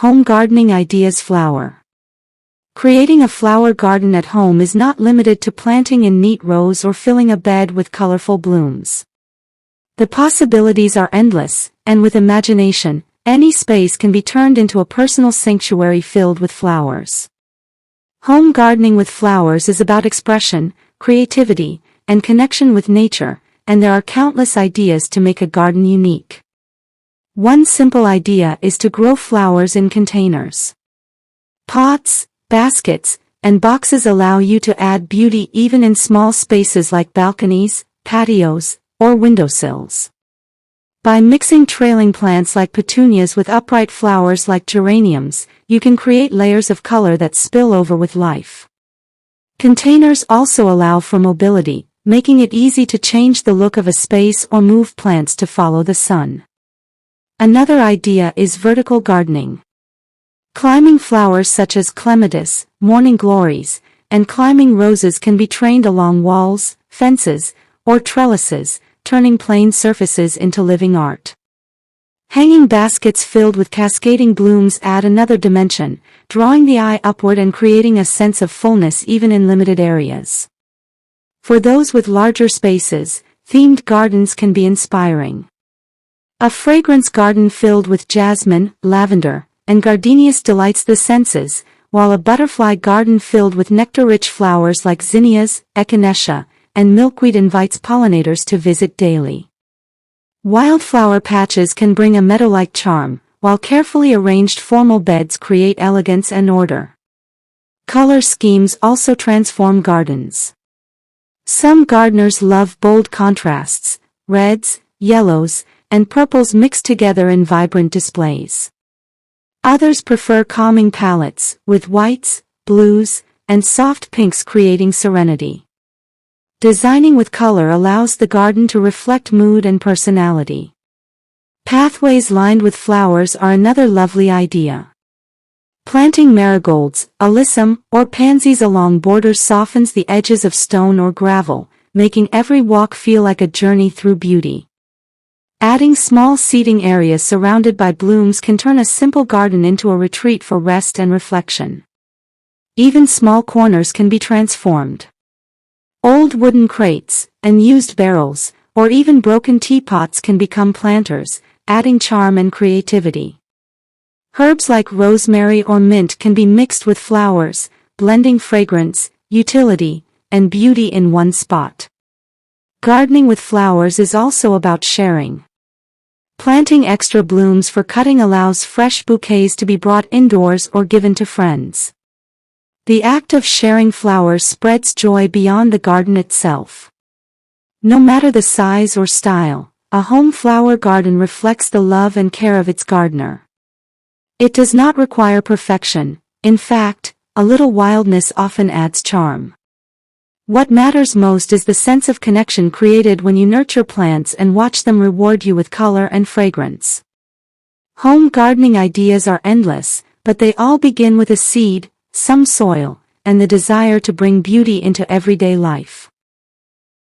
Home gardening ideas. Flower. Creating a flower garden at home is not limited to planting in neat rows or filling a bed with colorful blooms. The possibilities are endless, and with imagination, any space can be turned into a personal sanctuary filled with flowers. Home gardening with flowers is about expression, creativity, and connection with nature, and there are countless ideas to make a garden unique. One simple idea is to grow flowers in containers. Pots, baskets, and boxes allow you to add beauty even in small spaces like balconies, patios, or windowsills. By mixing trailing plants like petunias with upright flowers like geraniums, you can create layers of color that spill over with life. Containers also allow for mobility, making it easy to change the look of a space or move plants to follow the sun. Another idea is vertical gardening. Climbing flowers such as clematis, morning glories, and climbing roses can be trained along walls, fences, or trellises, turning plain surfaces into living art. Hanging baskets filled with cascading blooms add another dimension, drawing the eye upward and creating a sense of fullness even in limited areas. For those with larger spaces, themed gardens can be inspiring. A fragrance garden filled with jasmine, lavender, and gardenias delights the senses, while a butterfly garden filled with nectar-rich flowers like zinnias, echinacea, and milkweed invites pollinators to visit daily. Wildflower patches can bring a meadow-like charm, while carefully arranged formal beds create elegance and order. Color schemes also transform gardens. Some gardeners love bold contrasts, reds, yellows, and purples mixed together in vibrant displays. Others prefer calming palettes, with whites, blues, and soft pinks creating serenity. Designing with color allows the garden to reflect mood and personality. Pathways lined with flowers are another lovely idea. Planting marigolds, alyssum, or pansies along borders softens the edges of stone or gravel, making every walk feel like a journey through beauty. Adding small seating areas surrounded by blooms can turn a simple garden into a retreat for rest and reflection. Even small corners can be transformed. Old wooden crates, unused barrels, or even broken teapots can become planters, adding charm and creativity. Herbs like rosemary or mint can be mixed with flowers, blending fragrance, utility, and beauty in one spot. Gardening with flowers is also about sharing. Planting extra blooms for cutting allows fresh bouquets to be brought indoors or given to friends. The act of sharing flowers spreads joy beyond the garden itself. No matter the size or style, a home flower garden reflects the love and care of its gardener. It does not require perfection. In fact, a little wildness often adds charm. What matters most is the sense of connection created when you nurture plants and watch them reward you with color and fragrance. Home gardening ideas are endless, but they all begin with a seed, some soil, and the desire to bring beauty into everyday life.